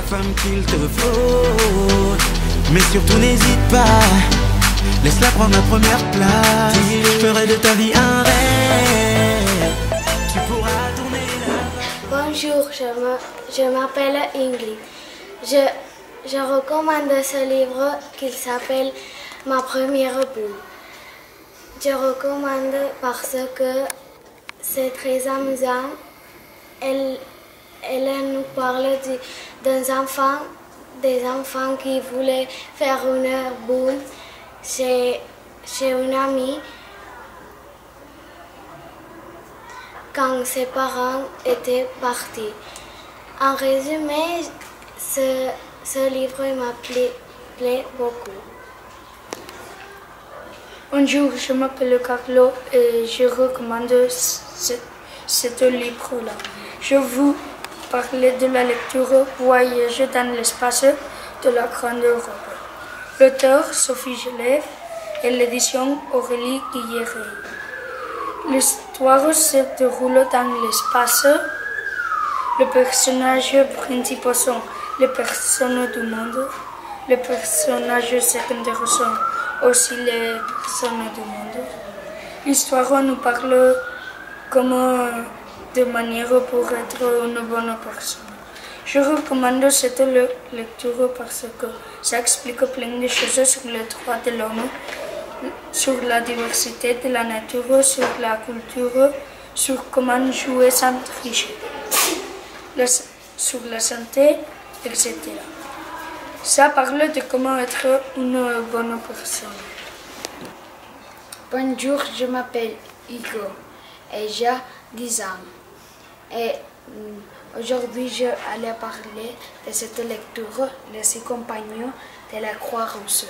femme qu'il te faut. Mais surtout n'hésite pas, laisse-la prendre la première place. Je ferai de ta vie un rêve, tu pourras tourner là. Bonjour, je m'appelle Ingrid. Je recommande ce livre qui s'appelle Ma première bulle. Je recommande parce que c'est très amusant. Elle nous parle des enfants qui voulaient faire une boule chez une amie quand ses parents étaient partis. En résumé, ce livre m'a plaît beaucoup. Bonjour, je m'appelle Carlo et je recommande ce livre-là. Je vous parler de la lecture Voyage dans l'espace de la Grande Europe. L'auteur Sophie Gelève et l'édition Aurélie Guillerey. L'histoire se déroule dans l'espace. Les personnages principaux sont les personnes du monde. Les personnages secondaires sont aussi les personnes du monde. L'histoire nous parle comment de manière pour être une bonne personne. Je recommande cette lecture parce que ça explique plein de choses sur les droits de l'homme, sur la diversité de la nature, sur la culture, sur comment jouer sans tricher, sur la santé, etc. Ça parle de comment être une bonne personne. Bonjour, je m'appelle Hugo et j'ai 10 ans. Et aujourd'hui, je vais parler de cette lecture, Les 6 compagnons de la Croix-Rouge.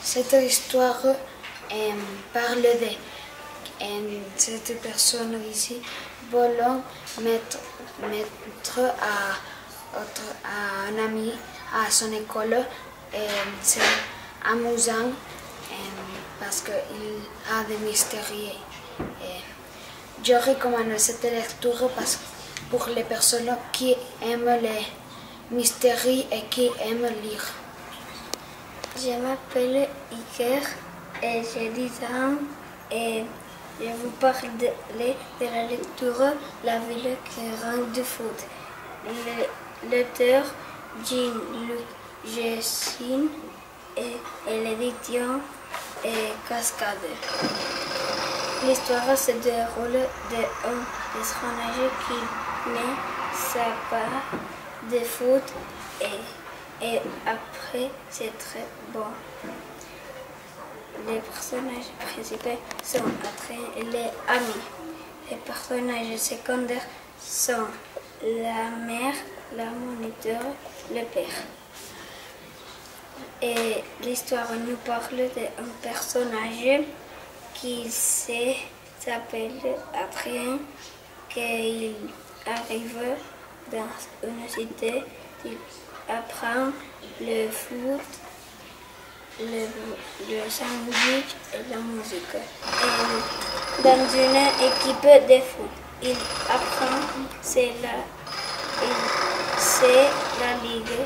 Cette histoire parle de cette personne ici voulant mettre à un ami à son école. C'est amusant parce qu'il a des mystères. Je recommande cette lecture pour les personnes qui aiment les mystères et qui aiment lire. Je m'appelle Iker et j'ai 10 ans et je vous parle de la lecture La ville qui rend du foot. L'auteur Jean-Luc Jessin et l'édition Cascade. L'histoire se déroule d'un personnage qui ne sait pas de foot et après c'est très bon. Les personnages principaux sont les amis. Les personnages secondaires sont la mère, la moniteur, le père. Et l'histoire nous parle d'un personnage qui s'appelle Adrien, qu'il arrive dans une cité, il apprend le foot, le sandwich et la musique. Et dans une équipe de foot, il apprend c'est la ligue,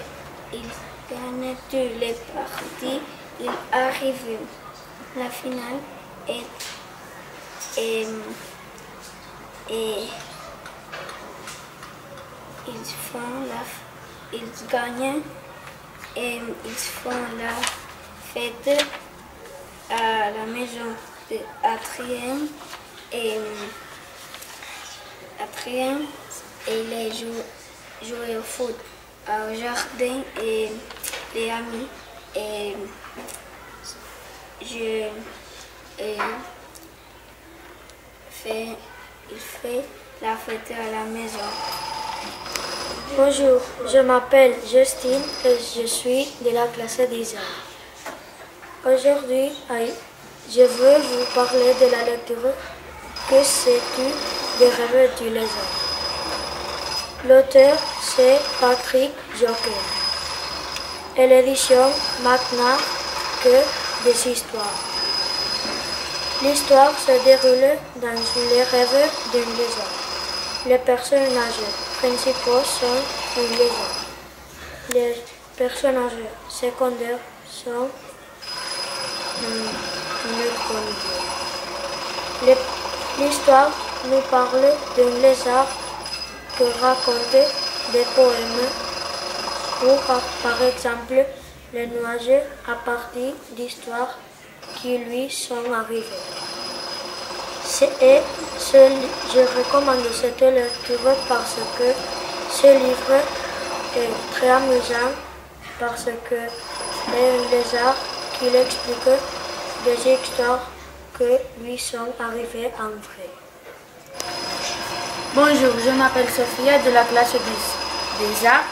il gagne toutes les parties, il arrive à la finale et ils gagnent et ils font la fête à la maison d'Adrien et Adrien il joue au foot au jardin et les amis et il fait la fête à la maison. Bonjour, je m'appelle Justine et je suis de la classe 10 ans. Aujourd'hui, je veux vous parler de la lecture Que sais-tu des rêves du lézard. L'auteur, c'est Patrick Joquet. Et l'édition Maintenant que des histoires. L'histoire se déroule dans les rêves d'un lézard. Les personnages principaux sont un lézard. Les personnages secondaires sont métronisés. L'histoire nous parle d'un lézard qui raconte des poèmes ou par exemple les nuages à partir d'histoires qui lui sont arrivées. Je recommande cette lecture parce que ce livre est très amusant, parce que c'est un lézard qui explique des histoires qui lui sont arrivées en vrai. Bonjour, je m'appelle Sophia de la classe 10 des arts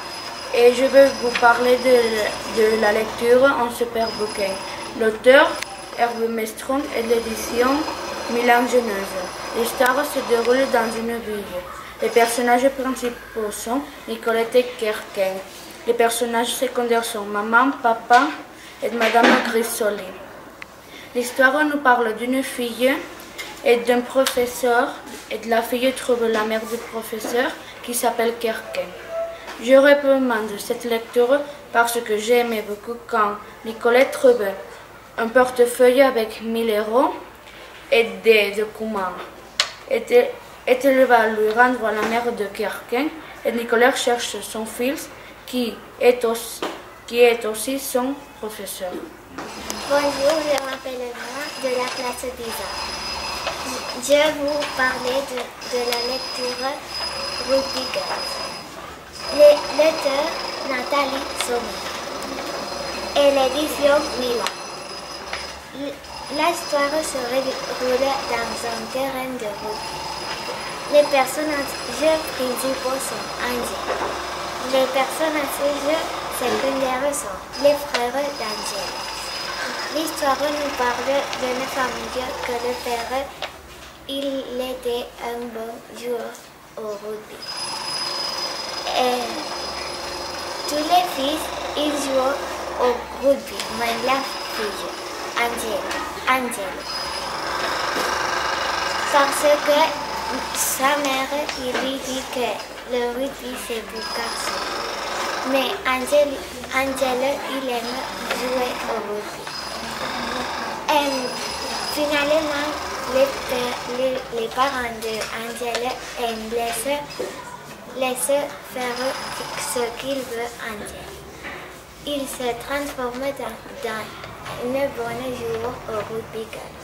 et je vais vous parler de la lecture en super bouquin. L'auteur, Hervé Mestron, et l'édition Milan Genève. L'histoire se déroule dans une ville. Les personnages principaux sont Nicolette et Kerken. Les personnages secondaires sont Maman, Papa et Madame Grisoli. L'histoire nous parle d'une fille et d'un professeur, et de la fille trouve la mère du professeur qui s'appelle Kerken. Je recommande cette lecture parce que j'aimais beaucoup quand Nicolette trouve un portefeuille avec 1000 euros et des documents. Et elle va lui rendre à la mère de Kerken et Nicolette cherche son fils qui est aussi son professeur. Bonjour, je m'appelle Emma de la classe des arts. Je vais vous parler de la lecture Rugby Girls. L'auteur Nathalie Sommer et l'édition Milan. L'histoire se déroule dans un terrain de rugby. Les personnages principaux sont Angel. Les personnages secondaires sont les frères d'Angel. L'histoire nous parle d'une famille que le père il était un bon joueur au rugby. Et tous les fils ils jouent au rugby, mais la fille, Angel. Parce que sa mère il lui dit que le rugby c'est pour garçons. Mais Angel il aime jouer au rugby. Et finalement, les parents d'Angel laissent faire ce qu'il veut Angel. Il se transforme dans une bonne joueur au rugby girls.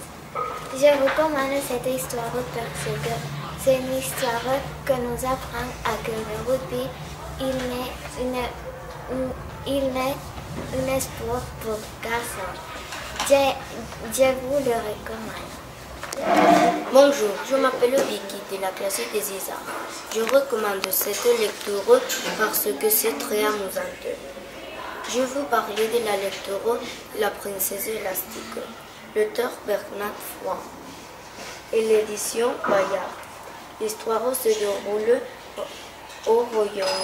Je recommande cette histoire parce que c'est une histoire que nous apprend à que le rugby il n'est un sport pour garçons. Je vous le recommande. Bonjour, je m'appelle Vicky de la classe des Isards. Je recommande cette lecture parce que c'est très amusant. Je vais vous parler de la lecture La princesse élastique, l'auteur Bernard Froid et l'édition Bayard. L'histoire se déroule au royaume.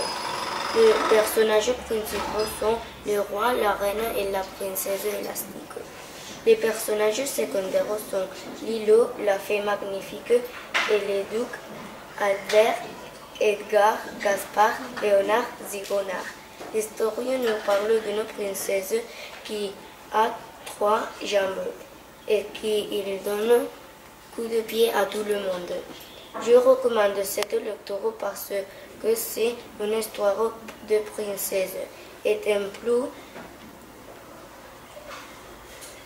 Les personnages principaux sont le roi, la reine et la princesse élastique. Les personnages secondaires sont Lilo, la fée magnifique, et les ducs Albert, Edgar, Gaspard, Léonard, Zigonard. L'histoire nous parle d'une princesse qui a 3 jambes et qui donne coup de pied à tout le monde. Je recommande cette lecture parce que c'est une histoire de princesse et en plus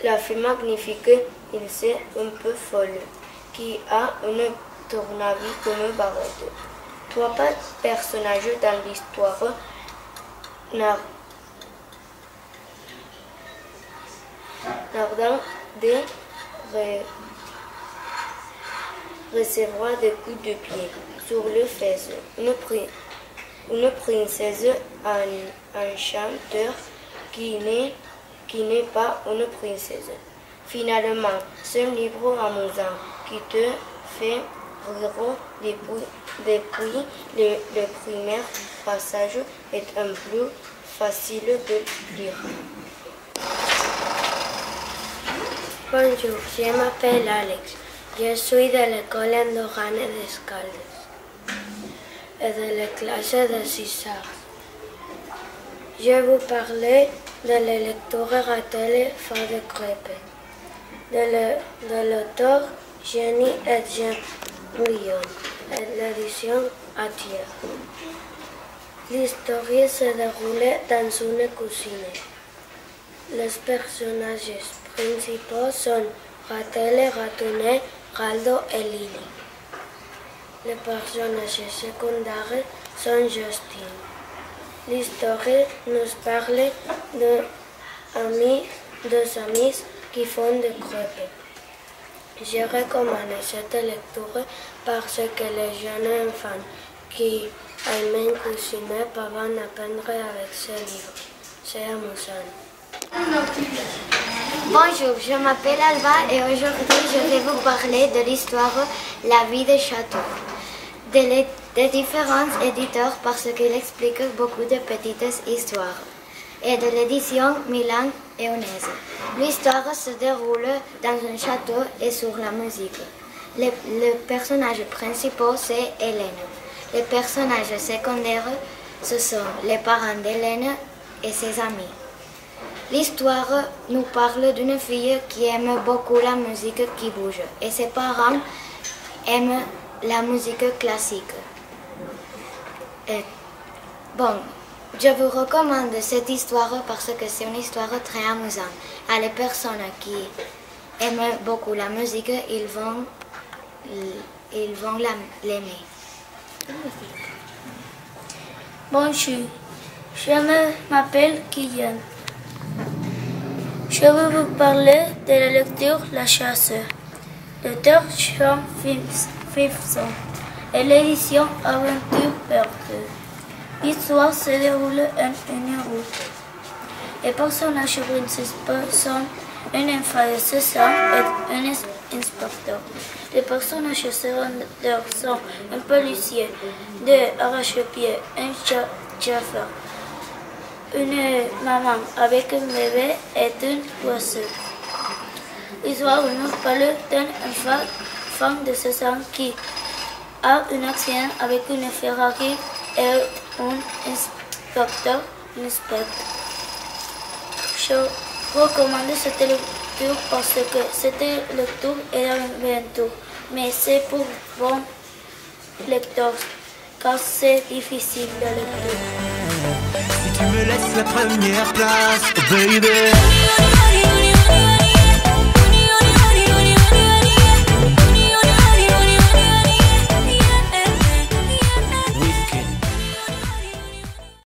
la fée magnifique, il est un peu folle, qui a une tournevis comme barrette. 3 personnages dans l'histoire n'ardent de recevoir des coups de pied sur les fesses. Une princesse un chanteur qui n'est pas une princesse. Finalement, c'est un livre amusant qui te fait rire depuis le premier passage est un peu facile de lire. Bonjour, je m'appelle Alex. Je suis de l'école Andorrane d'Escaldes et de la classe de 6 arts. Je vais vous parler de la lecture Ratelle Fin de Crêpe, de l'auteur Jenny Etienne Bouillon et l'édition Atier. L'histoire se déroule dans une cuisine. Les personnages principaux sont Ratelle, Ratonet, Raldo et Lily. Les personnages secondaires sont Justine. L'histoire nous parle deux amis qui font des crêpes. Je recommande cette lecture parce que les jeunes enfants qui aiment cuisiner peuvent apprendre avec ce livre. C'est amusant. Bonjour, je m'appelle Alba et aujourd'hui je vais vous parler de l'histoire La vie des châteaux, des différents éditeurs parce qu'il explique beaucoup de petites histoires, et de l'édition Milan et Onese. L'histoire se déroule dans un château et sur la musique. Le personnage principal c'est Hélène. Les personnages secondaires ce sont les parents d'Hélène et ses amis. L'histoire nous parle d'une fille qui aime beaucoup la musique qui bouge et ses parents aiment la musique classique. Je vous recommande cette histoire parce que c'est une histoire très amusante. À les personnes qui aiment beaucoup la musique, ils vont l'aimer. Bonjour, je m'appelle Kylian. Je vais vous parler de la lecture La chasse. L'auteur Sean Phipson et l'édition Aventure perdue. L'histoire se déroule en une route. Les personnages principaux sont un enfant de 16 ans et un inspecteur. Les personnages secondaires sont un policier, deux arrache-pieds, un chauffeur, une maman avec un bébé et une oiseau. L'histoire nous parle d'un enfant de 16 ans qui a un accident avec une Ferrari et un inspecteur l'inspecte. Je recommande cette lecture parce que cette lecture est une aventure, mais c'est pour bons lecteurs car c'est difficile de lire. Si tu me laisses la première place, baby.